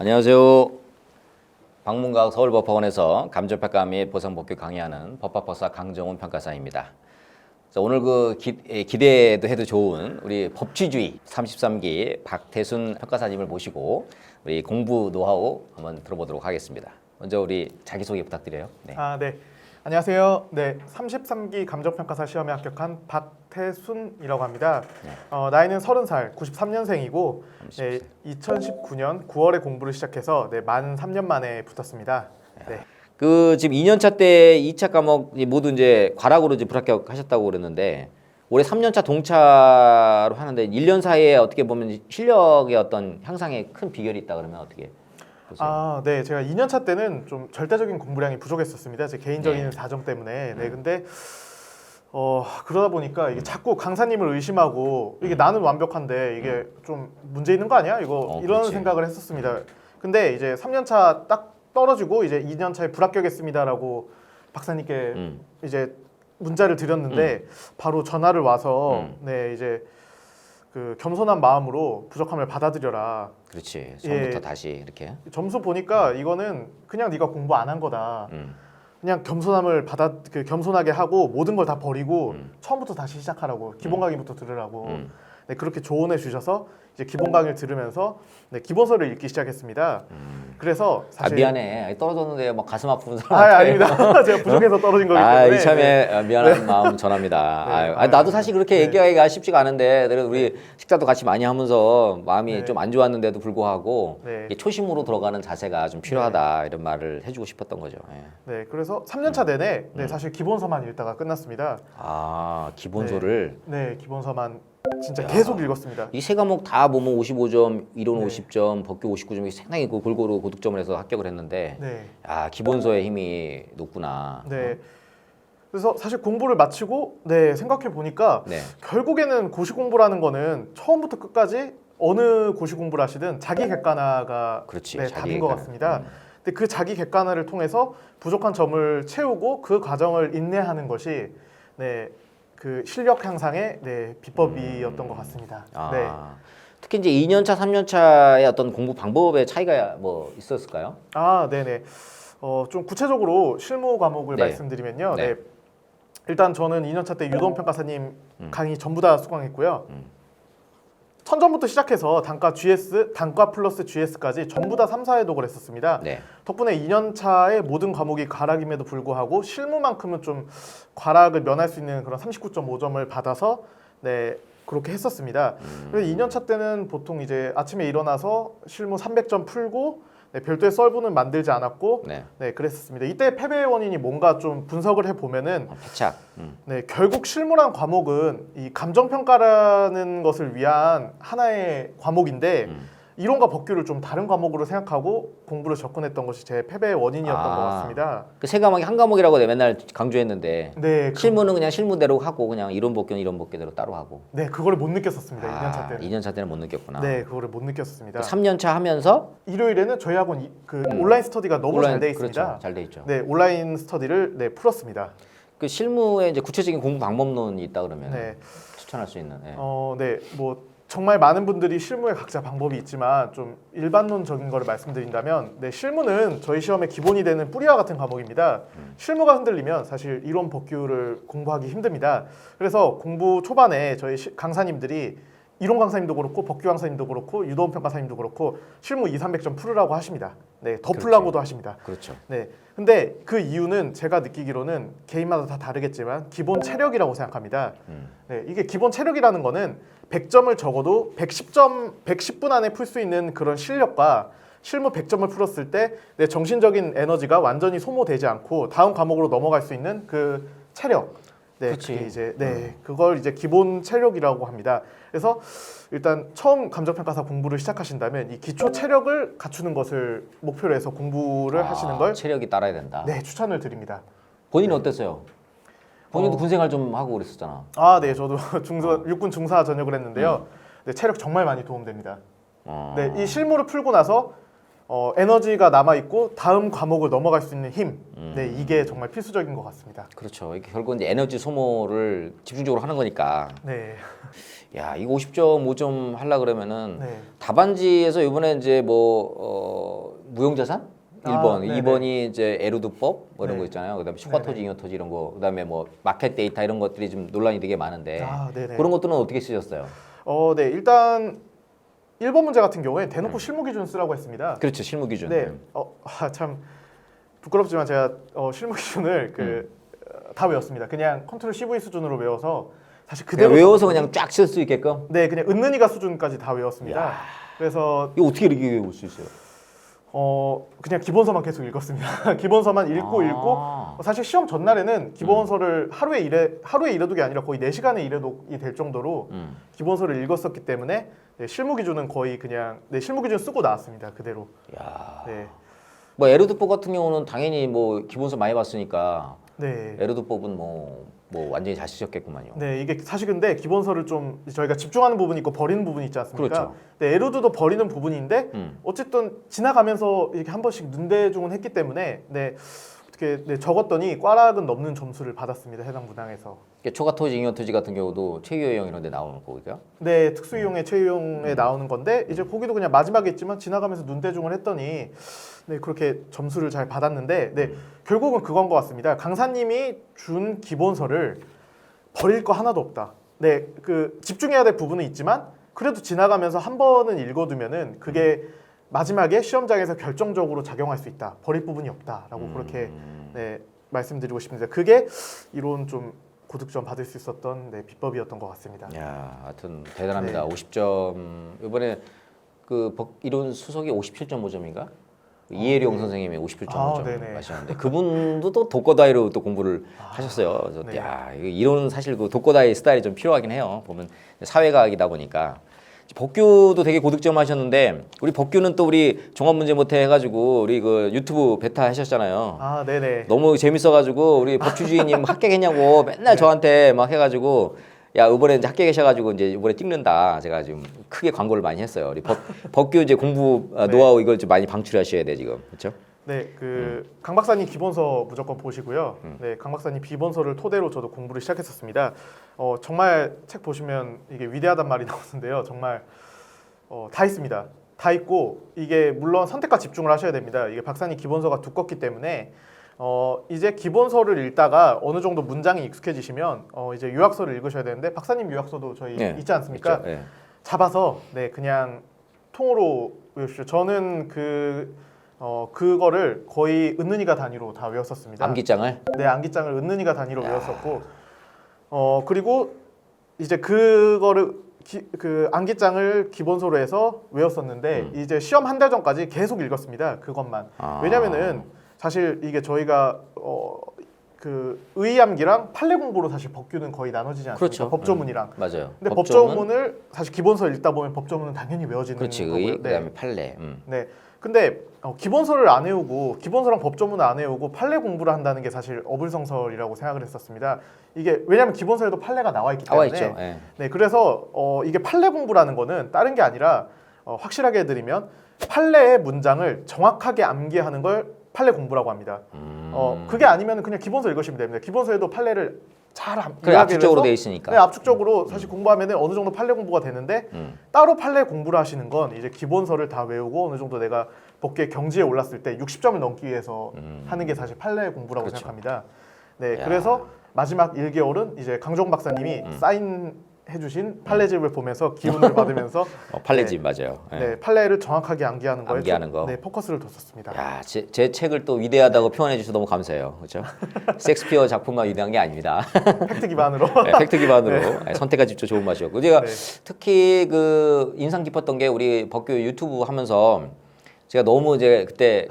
안녕하세요. 방문각 서울법학원에서 감정평가 및 보상법규 강의하는 법학박사 강정훈 평가사입니다. 오늘 기대도 해도 좋은 우리 법치주의 33기 박태순 평가사님을 모시고 우리 공부 노하우 한번 들어보도록 하겠습니다. 먼저 우리 자기소개 부탁드려요. 네. 네. 안녕하세요. 네, 33기 감정평가사 시험에 합격한 박태순이라고 합니다. 나이는 30살, 93년생이고 2019년 9월에 공부를 시작해서 만 3년 만에 붙었습니다. 네. 지금 2년차 때 2차 과목 모두 이제 과락으로 이제 불합격하셨다고 그랬는데 올해 3년차 동차로 하는데 1년 사이에 어떻게 보면 실력의 어떤 향상에 큰 비결이 있다 그러면 어떻게 보세요? 네, 제가 2년차 때는 좀 절대적인 공부량이 부족했었습니다. 제 개인적인 사정 때문에. 근데 그러다 보니까 이게 자꾸 강사님을 의심하고 이게 나는 완벽한데 이게 좀 문제 있는 거 아니야? 이런 그렇지. 생각을 했었습니다. 근데 이제 3년차 딱 떨어지고 이제 2년차에 불합격했습니다라고 박사님께 이제 문자를 드렸는데 바로 전화를 와서 이제 그 겸손한 마음으로 부족함을 받아들여라. 그렇지. 처음부터 다시 이렇게. 점수 보니까 이거는 그냥 네가 공부 안 한 거다. 그냥 겸손함을 겸손하게 하고 모든 걸 다 버리고 처음부터 다시 시작하라고. 기본 강의부터 들으라고. 그렇게 조언해 주셔서 이제 기본 강의를 들으면서 기본서를 읽기 시작했습니다. 그래서 사실 미안해. 떨어졌는데 막 가슴 아픈 사람한테. 아닙니다. 제가 부족해서 떨어진 거기 때문에. 이참에 미안한 마음 전합니다. 나도 사실 그렇게 얘기하기가 쉽지가 않은데 우리 식사도 같이 많이 하면서 마음이 좀 안 좋았는데도 불구하고 이게 초심으로 들어가는 자세가 좀 필요하다 이런 말을 해주고 싶었던 거죠. 네, 그래서 3년차 내내 사실 기본서만 읽다가 끝났습니다. 기본서를. 네, 기본서만 진짜 계속 읽었습니다. 이 세 과목 다 보면 55점, 이론 50점, 법규 59점이 상당히 골고루 고득점을 해서 합격을 했는데 기본서의 힘이 높구나. 네. 그래서 사실 공부를 마치고 생각해 보니까 결국에는 고시 공부라는 거는 처음부터 끝까지 어느 고시 공부를 하시든 자기 객관화가 답인 것 같습니다. 근데 그 자기 객관화를 통해서 부족한 점을 채우고 그 과정을 인내하는 것이 그 실력 향상의 비법이었던 것 같습니다. 특히 이제 2년차, 3년차의 어떤 공부 방법의 차이가 뭐 있었을까요? 네네. 좀 구체적으로 실무 과목을 말씀드리면요. 일단 저는 2년차 때 유도원 평가사님 강의 전부 다 수강했고요. 천점부터 시작해서 단과 GS, 단과 플러스 GS까지 전부 다 3, 4회독을 했었습니다. 덕분에 2년차의 모든 과목이 과락임에도 불구하고 실무만큼은 좀 과락을 면할 수 있는 그런 39.5점을 받아서 그렇게 했었습니다. 그래서 2년차 때는 보통 이제 아침에 일어나서 실무 300점 풀고 별도의 썰부는 만들지 않았고 그랬었습니다. 이때 패배의 원인이 뭔가 좀 분석을 해보면은 패착. 결국 실무란 과목은 이 감정평가라는 것을 위한 하나의 과목인데 이론과 법규를 좀 다른 과목으로 생각하고 공부를 접근했던 것이 제 패배의 원인이었던 것 같습니다. 그 세 과목이 한 과목이라고 맨날 강조했는데 실무는 그냥 실무대로 하고 그냥 이론 법규는 이론 법규대로 따로 하고. 그거를 못 느꼈었습니다. 2년차 때는. 2년차 때는 못 느꼈구나. 그거를 못 느꼈습니다. 3년차 하면서 일요일에는 저희 학원 온라인 스터디가 너무 잘 돼 있습니다. 그렇죠. 잘 돼 있죠. 온라인 스터디를 풀었습니다. 그 실무에 이제 구체적인 공부 방법론이 있다 그러면 추천할 수 있는. 뭐 정말 많은 분들이 실무에 각자 방법이 있지만 좀 일반론적인 거를 말씀드린다면 실무는 저희 시험의 기본이 되는 뿌리와 같은 과목입니다. 실무가 흔들리면 사실 이론 법규를 공부하기 힘듭니다. 그래서 공부 초반에 저희 강사님들이 이론 강사님도 그렇고 법규 강사님도 그렇고 유도원 평가사님도 그렇고 실무 2, 300점 풀으라고 하십니다. 더 풀라고도 하십니다. 그렇죠. 근데 그 이유는 제가 느끼기로는 개인마다 다 다르겠지만 기본 체력이라고 생각합니다. 이게 기본 체력이라는 거는 100점을 적어도 110분 안에 풀 수 있는 그런 실력과 실무 100점을 풀었을 때 내 정신적인 에너지가 완전히 소모되지 않고 다음 과목으로 넘어갈 수 있는 그 체력. 그게 이제 그걸 이제 기본 체력이라고 합니다. 그래서 일단 처음 감정평가사 공부를 시작하신다면 이 기초 체력을 갖추는 것을 목표로 해서 공부를 하시는 걸 체력이 따라야 된다. 추천을 드립니다. 본인은 어땠어요? 본인도 군생활 좀 하고 그랬었잖아. 저도 육군 중사 전역을 했는데요. 체력 정말 많이 도움됩니다. 이 실무를 풀고 나서 에너지가 남아 있고 다음 과목을 넘어갈 수 있는 힘. 네, 이게 정말 필수적인 것 같습니다. 그렇죠. 이게 결국은 이제 에너지 소모를 집중적으로 하는 거니까. 네. 야, 이거 50점, 5점 하려 그러면은 네. 답안지에서 이번에 이제 무용자산? 1번, 네네. 2번이 이제 에루드법 뭐 이런 네. 거 있잖아요. 그다음에 초과토지, 잉여토지 이런 거, 그다음에 뭐 마켓 데이터 이런 것들이 좀 논란이 되게 많은데 네네. 그런 것들은 어떻게 쓰셨어요? 네, 일단 1번 문제 같은 경우에 대놓고 실무 기준 쓰라고 했습니다. 그렇죠, 실무 기준. 네. 참 부끄럽지만 제가 실무 기준을 다 외웠습니다. 그냥 컨트롤 CV 수준으로 외워서 사실 그냥 그대로 외워서 적었더니 그냥 쫙 쓸 수 있게끔. 네, 그냥 은는이가 수준까지 다 외웠습니다. 야. 그래서 이거 어떻게 이렇게 외울 수 있어요? 그냥 기본서만 계속 읽었습니다. 기본서만 읽고 사실 시험 전날에는 기본서를 하루에 일해도 게 아니라 거의 4시간에 일해도 될 정도로 기본서를 읽었었기 때문에 네, 실무 기준은 거의 그냥 실무 기준 쓰고 나왔습니다. 그대로. 야. 네. 뭐 에루드법 같은 경우는 당연히 뭐 기본서 많이 봤으니까 네. 에루드법은 뭐 완전히 잘 쓰셨겠구만요. 네, 이게 사실 근데 기본서를 좀 저희가 집중하는 부분이 있고 버리는 부분이 있지 않습니까? 그렇죠. 네, 에루드도 버리는 부분인데 어쨌든 지나가면서 이렇게 한 번씩 눈대중은 했기 때문에 어떻게 적었더니 꽈락은 넘는 점수를 받았습니다. 해당 분야에서. 초과토지, 잉여토지 같은 경우도 최유형 이런 데 나오는 거고요. 네, 특수이용의 최유용에 나오는 건데 이제 거기도 그냥 마지막에 있지만 지나가면서 눈대중을 했더니 네, 그렇게 점수를 잘 받았는데 네, 결국은 그건 것 같습니다. 강사님이 준 기본서를 버릴 거 하나도 없다. 네, 집중해야 될 부분은 있지만 그래도 지나가면서 한 번은 읽어두면은 그게 마지막에 시험장에서 결정적으로 작용할 수 있다. 버릴 부분이 없다라고 그렇게 네, 말씀드리고 싶습니다. 그게 이론 좀 고득점 받을 수 있었던 비법이었던 것 같습니다. 야, 하여튼 대단합니다. 네. 50점. 이번에 이론 수석이 57.5점인가? 이혜령 선생님이 57.5점 네네. 하셨는데 그분도 또 독거다이로 또 공부를 하셨어요. 그래서 네. 야, 이론은 사실 그 독거다이 스타일이 좀 필요하긴 해요. 보면 사회과학이다 보니까. 법규도 되게 고득점 하셨는데 우리 법규는 또 우리 종합문제 못해 해가지고 우리 그 유튜브 베타 하셨잖아요. 네네. 너무 재밌어가지고 우리 법주주의님 합격했냐고 맨날 저한테 막 해가지고 야 이번에 이제 합격하셔가지고 이제 이번에 찍는다. 제가 지금 크게 광고를 많이 했어요. 우리 법규 이제 공부 노하우 이걸 좀 많이 방출하셔야 돼 지금 그렇죠? 네, 강 박사님 기본서 무조건 보시고요. 네, 강 박사님 기본서를 토대로 저도 공부를 시작했었습니다. 정말 책 보시면 이게 위대하단 말이 나오는데요. 정말 다 있습니다. 다 있고 이게 물론 선택과 집중을 하셔야 됩니다. 이게 박사님 기본서가 두껍기 때문에 이제 기본서를 읽다가 어느 정도 문장이 익숙해지시면 이제 요약서를 읽으셔야 되는데 박사님 요약서도 저희 네, 있지 않습니까? 있죠. 네. 잡아서 그냥 통으로 외우십시오. 저는 그거를 거의 은는이가 단위로 다 외웠었습니다. 암기장을 네, 암기장을 은는이가 단위로 외웠었고 그리고 이제 그거를 암기장을 기본서로 해서 외웠었는데 이제 시험 한 달 전까지 계속 읽었습니다. 그것만. 왜냐면은 사실 이게 저희가 의암기랑 판례 공부로 사실 법규는 거의 나눠지지 않습니까? 그렇죠. 법조문이랑. 맞아요. 근데 법조문을 사실 기본서 읽다 보면 법조문은 당연히 외워지는 그렇지 거고요. 의 그다음에 판례. 네. 근데 기본서를 안 외우고 기본서랑 법조문을 안 외우고 판례 공부를 한다는 게 사실 어불성설이라고 생각을 했었습니다. 이게 왜냐하면 기본서에도 판례가 나와 있기 때문에. 나와 있죠. 예. 네. 그래서 이게 판례 공부라는 거는 다른 게 아니라 확실하게 해드리면 판례의 문장을 정확하게 암기하는 걸 판례 공부라고 합니다. 그게 아니면 그냥 기본서 읽으시면 됩니다. 기본서에도 판례를 잘 그래 압축적으로 돼 있으니까. 네, 압축적으로 사실 공부하면 어느 정도 판례 공부가 되는데 따로 판례 공부를 하시는 건 이제 기본서를 다 외우고 어느 정도 내가 법계 경지에 올랐을 때 60점을 넘기 위해서 하는 게 사실 판례 공부라고 그렇죠. 생각합니다. 네, 야. 그래서 마지막 1개월은 이제 강종 박사님이 사인해주신 판례집을 보면서 기운을 받으면서 판례집 맞아요. 예. 네, 판례를 정확하게 암기하는 거에 암기하는 거. 네, 포커스를 뒀었습니다. 야, 제 책을 또 위대하다고 표현해 주셔서 너무 감사해요. 그렇죠? 섹스피어 작품만 위대한 게 아닙니다. 팩트 기반으로. 네, 팩트 기반으로 선택과 집중 좋은 맛이었고 제가 특히 인상 깊었던 게 우리 법규 유튜브 하면서 제가 너무 이제 그때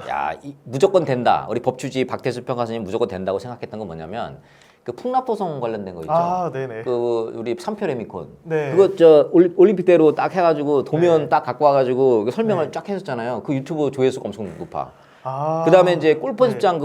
무조건 된다. 우리 법주지 박태수 평가사님 무조건 된다고 생각했던 건 뭐냐면 그 풍납도성 관련된 거 있죠. 네네. 우리 3표 레미콘. 네. 그거 올림픽대로 딱 해가지고 도면 딱 갖고 와가지고 설명을 쫙 했었잖아요. 그 유튜브 조회수가 엄청 높아. 그다음에 이제 골 편집장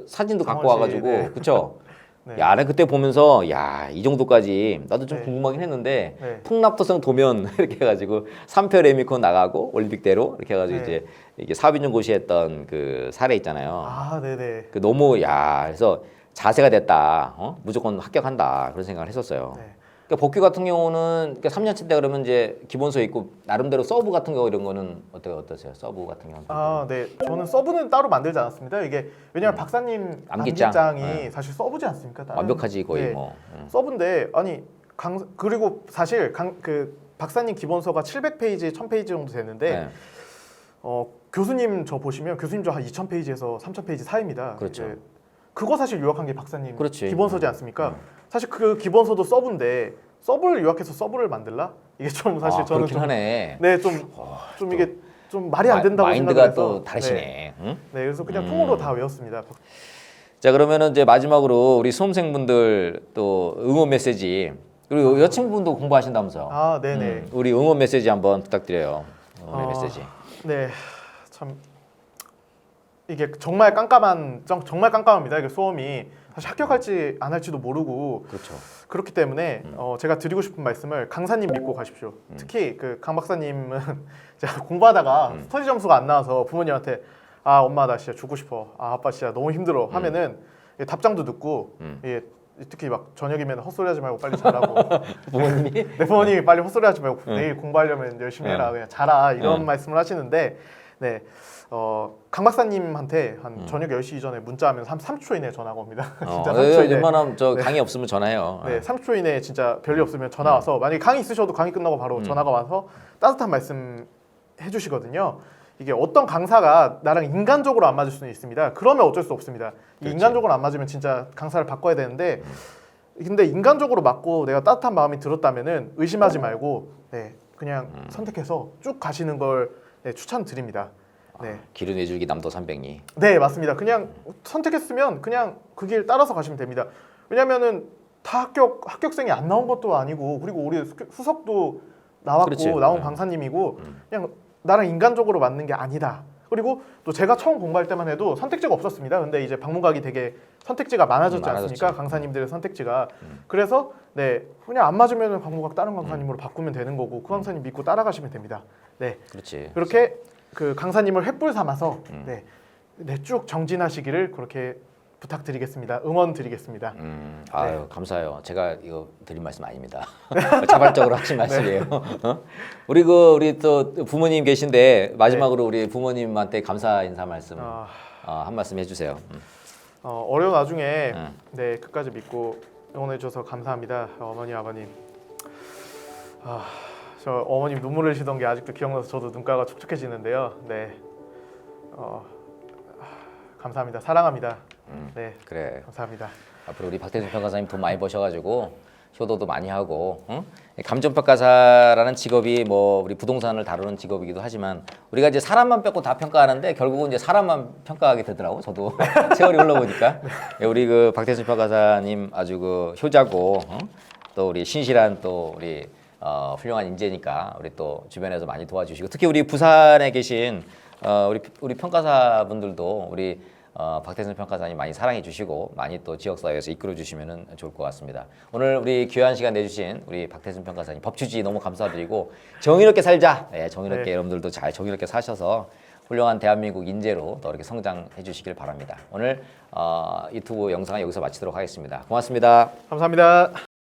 사진도 갖고 정원씨, 와가지고 그쵸? 네. 야, 나 그때 보면서 야, 이 정도까지 나도 좀 네. 궁금하긴 했는데 네. 풍납도성 도면 이렇게 해가지고 3표 레미콘 나가고 올림픽대로 이렇게 해가지고 네. 이제 이게 사빈중고시 했던 그 사례 있잖아요. 아, 네네. 그 너무 야, 그래서 자세가 됐다. 무조건 합격한다 그런 생각을 했었어요. 네. 그러니까 복귀 같은 경우는 그러니까 3년치 때 그러면 이제 기본서 있고 나름대로 서브 같은 거 이런 거는 어떠세요? 서브 같은 경우는? 아, 네. 저는 서브는 따로 만들지 않았습니다. 이게 왜냐면 박사님 암기장. 암기장이 사실 서브지 않습니까? 다른- 완벽하지 거의 네. 뭐. 서브인데 아니 그리고 사실 그 박사님 기본서가 700페이지, 1000페이지 정도 되는데 네. 교수님 저 보시면 교수님 저 한 2000페이지에서 3000페이지 사이입니다. 그렇죠. 이제 그거 사실 요약한 게 박사님 그렇지. 기본서지 않습니까? 사실 그 기본서도 서브인데 서브를 요약해서 서브를 만들라? 이게 좀 사실 저는 그렇긴 하네. 네, 좀 이게 좀 말이 안 된다고 마인드가 생각해서 또 다르시네. 응? 네, 그래서 그냥 통으로 다 외웠습니다. 자, 그러면은 이제 마지막으로 우리 수험생분들 또 응원 메시지 그리고 여친분도 공부하신다면서요. 아, 네네. 우리 응원 메시지 한번 부탁드려요. 응원 메시지. 네, 참 이게 정말 깜깜합니다. 이게 수험이 사실 합격할지 안 할지도 모르고 그렇죠. 그렇기 때문에 제가 드리고 싶은 말씀을 강사님 믿고 가십시오. 특히 그 강 박사님은 제가 공부하다가 스터디 점수가 안 나와서 부모님한테 아 엄마 나 진짜 죽고 싶어. 아 아빠 진짜 너무 힘들어 하면은 답장도 듣고 예, 특히 막 저녁이면 헛소리하지 말고 빨리 자라고 부모님이 내 부모님이 빨리 헛소리하지 말고 내일 공부하려면 열심히 해라 그냥 자라 이런 말씀을 하시는데 네. 강 박사님한테 한 저녁 10시 이전에 문자하면 30초 이내에 전화가 옵니다. 진짜 30초 이내에. 웬만하면 저 강의 없으면 전화해요. 네, 30초 이내에 진짜 별일 없으면 전화 와서 만약에 강의 있으셔도 강의 끝나고 바로 전화가 와서 따뜻한 말씀 해주시거든요. 이게 어떤 강사가 나랑 인간적으로 안 맞을 수는 있습니다. 그러면 어쩔 수 없습니다. 이 그렇지. 인간적으로 안 맞으면 진짜 강사를 바꿔야 되는데 근데 인간적으로 맞고 내가 따뜻한 마음이 들었다면은 의심하지 말고 네, 그냥 선택해서 쭉 가시는 걸 네, 추천드립니다. 네. 길은 외줄기 남도 300리. 네, 맞습니다. 그냥 선택했으면 그냥 그 길 따라서 가시면 됩니다. 왜냐면은 다 합격생이 안 나온 것도 아니고 그리고 우리 수석도 나왔고 그렇지. 나온 네. 강사님이고 그냥 나랑 인간적으로 맞는 게 아니다. 그리고 또 제가 처음 공부할 때만 해도 선택지가 없었습니다. 근데 이제 방문각이 되게 선택지가 많아졌지 않습니까? 많아졌지. 강사님들의 선택지가. 그래서 네, 그냥 안 맞으면 방문각 다른 강사님으로 바꾸면 되는 거고 그 강사님 믿고 따라가시면 됩니다. 네. 그렇지. 그렇게 그 강사님을 횃불 삼아서 네, 쭉 정진하시기를 그렇게 부탁드리겠습니다. 응원 드리겠습니다. 아유 감사해요. 제가 이거 드린 말씀 아닙니다. 자발적으로 하신 말씀이에요. 우리 또 부모님 계신데 마지막으로 우리 부모님한테 감사 인사 말씀 한 말씀 해주세요. 어려운 와중에 네 끝까지 믿고 응원해주셔서 감사합니다. 어머니 아버님. 저 어머님 눈물 흘리시던 게 아직도 기억나서 저도 눈가가 촉촉해지는데요. 네, 감사합니다. 사랑합니다. 네, 그래. 감사합니다. 앞으로 우리 박태준 평가사님 돈 많이 버셔가지고 효도도 많이 하고 감정평가사라는 직업이 뭐 우리 부동산을 다루는 직업이기도 하지만 우리가 이제 사람만 빼고 다 평가하는데 결국은 이제 사람만 평가하게 되더라고 저도 세월이 흘러보니까 우리 그 박태준 평가사님 아주 그 효자고 또 우리 신실한 또 우리 훌륭한 인재니까 우리 또 주변에서 많이 도와주시고 특히 우리 부산에 계신 우리 평가사분들도 우리 박태선 평가사님 많이 사랑해 주시고 많이 또 지역사회에서 이끌어 주시면 좋을 것 같습니다. 오늘 우리 귀한 시간 내주신 우리 박태선 평가사님 법취지 너무 감사드리고 정의롭게 살자. 네, 정의롭게 네. 여러분들도 잘 정의롭게 사셔서 훌륭한 대한민국 인재로 더 이렇게 성장해 주시길 바랍니다. 오늘 유튜브 영상은 여기서 마치도록 하겠습니다. 고맙습니다. 감사합니다.